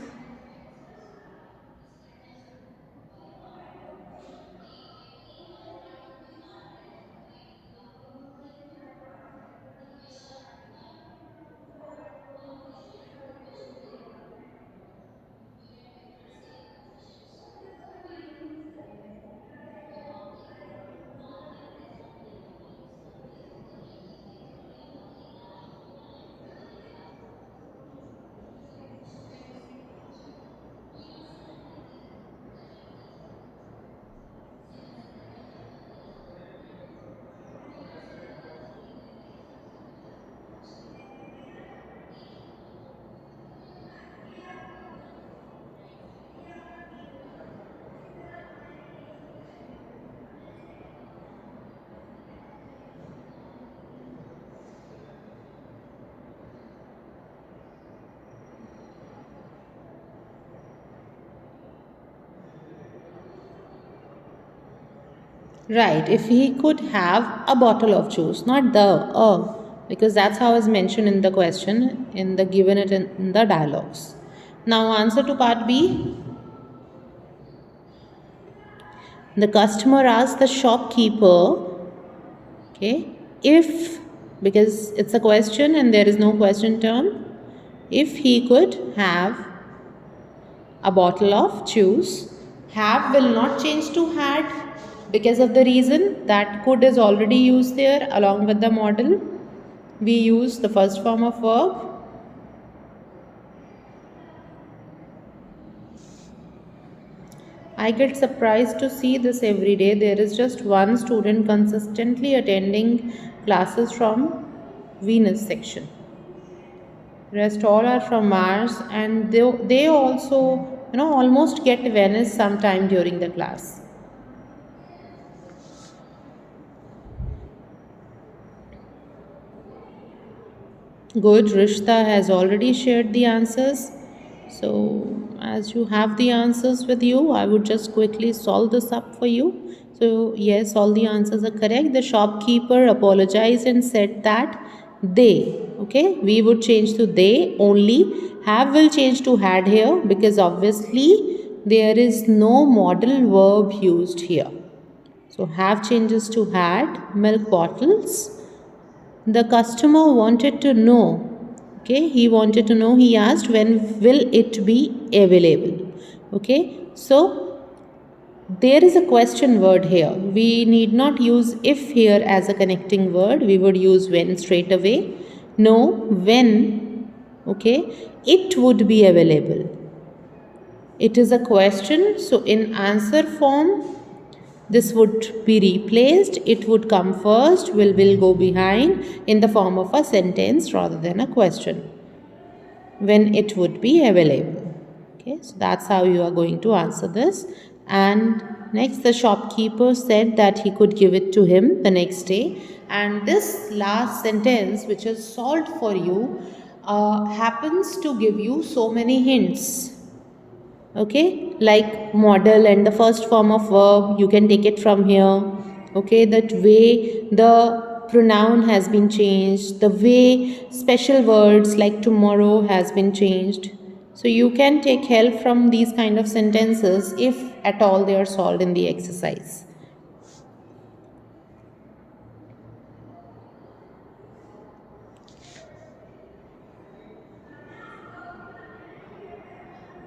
Right, if he could have a bottle of juice, not because that's how is mentioned in the question, in the given it in the dialogues. Now answer to part B. The customer asked the shopkeeper, okay, if, because it's a question and there is no question term, if he could have a bottle of juice. Have will not change to had because of the reason that could is already used there along with the model. we use the first form of verb. I get surprised to see this every day. There is just one student consistently attending classes from Venus section. Rest all are from Mars, and they also almost get Venus sometime during the class. Good, Rishta has already shared the answers. So, as you have the answers with you, I would just quickly solve this up for you. So, yes, all the answers are correct. The shopkeeper apologized and said that we would change to they only. Have will change to had here because obviously there is no modal verb used here. So, have changes to had, milk bottles. The customer wanted to know, he wanted to know, he asked when will it be available. So there is a question word here. We need not use if here as a connecting word. We would use when straight away. No, when, it would be available. It is a question, so in answer form, this would be replaced. It would come first, will go behind in the form of a sentence rather than a question. When it would be available. So that's how you are going to answer this. And next, the shopkeeper said that he could give it to him the next day. And this last sentence, which is solved for you, happens to give you so many hints. Like model and the first form of verb, you can take it from here. That way the pronoun has been changed, the way special words like tomorrow has been changed. So you can take help from these kind of sentences if at all they are solved in the exercise.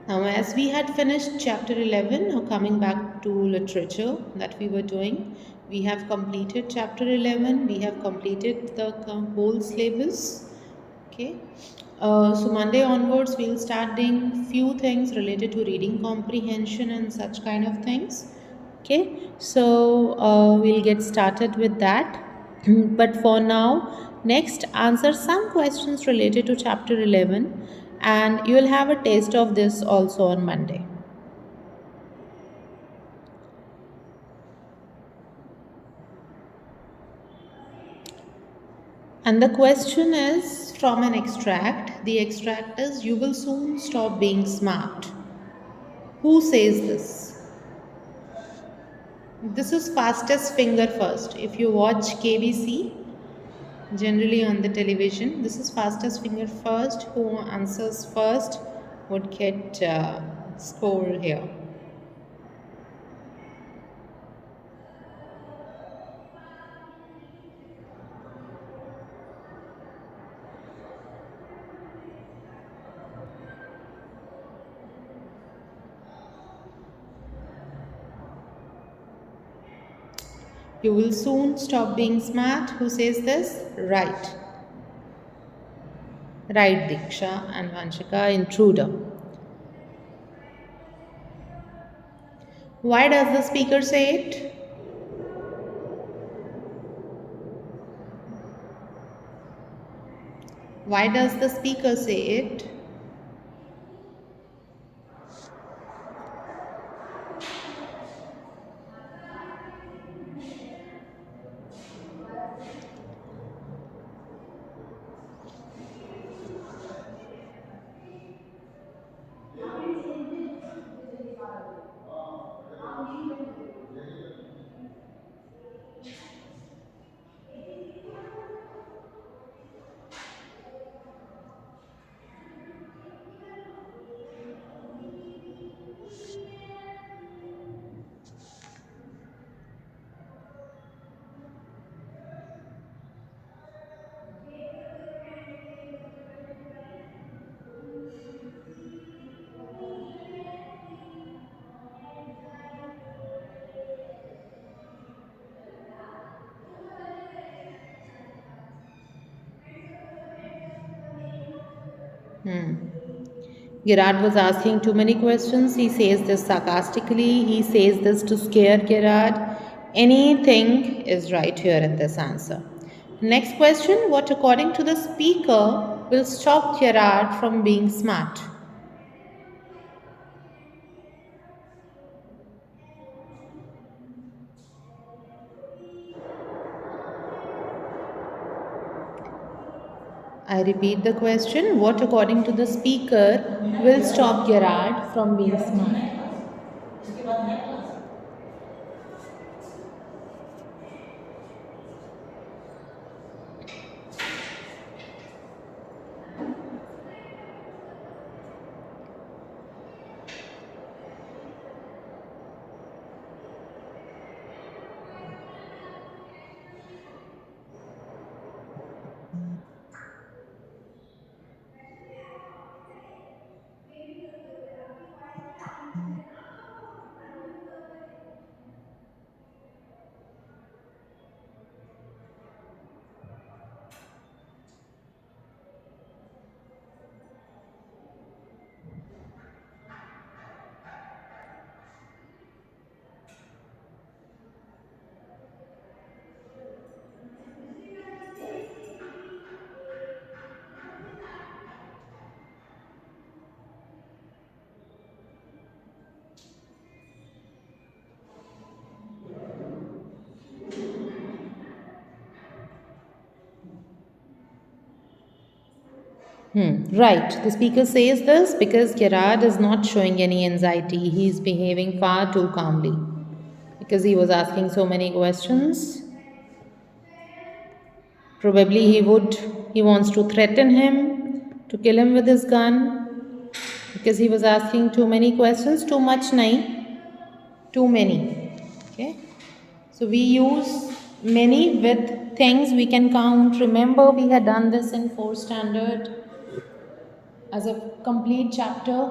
Now, as we had finished chapter 11, now coming back to literature that we were doing, we have completed chapter 11, we have completed the whole syllabus. So Monday onwards, we'll start doing few things related to reading comprehension and such kind of things. So we'll get started with that. But for now, next answer some questions related to chapter 11, and you will have a taste of this also on Monday. And the question is from an extract. The extract is, you will soon stop being smart. Who says this? This is fastest finger first. If you watch KBC, generally on the television, this is fastest finger first. Who answers first would get score here. You will soon stop being smart. Who says this? Right. Right, Diksha and Vanshika. Intruder. Why does the speaker say it? Why does the speaker say it? Gerard was asking too many questions. He says this sarcastically. He says this to scare Gerard. Anything is right here in this answer. Next question: what, according to the speaker, will stop Gerard from being smart? I repeat the question: what, according to the speaker, will stop Gerard from being smart? Right. The speaker says this because Gerard is not showing any anxiety. He's behaving far too calmly because he was asking so many questions. Probably he wants to threaten him, to kill him with his gun because he was asking too many questions. Too much, nahi, too many. Okay. So we use many with things we can count. Remember, we had done this in 4th standard as a complete chapter.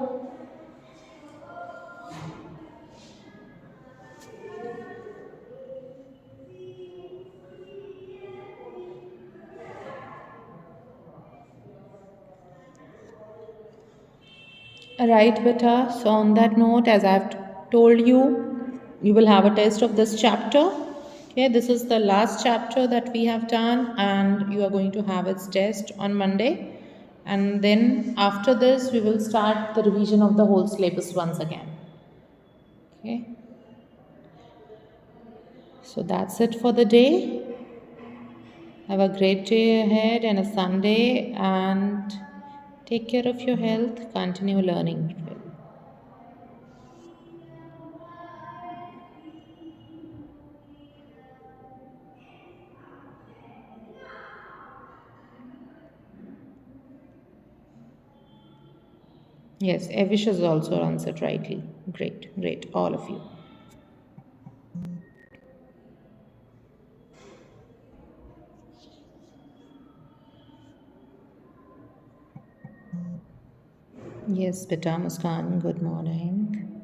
Right, beta. So, on that note, as I've told you, you will have a test of this chapter. Okay, this is the last chapter that we have done, and you are going to have its test on Monday. And then after this, we will start the revision of the whole syllabus once again. Okay, so that's it for the day. Have a great day ahead and a Sunday, and take care of your health. Continue learning. Yes, Avish has also answered rightly. Great, great, all of you. Yes, Beta Muskan, good morning.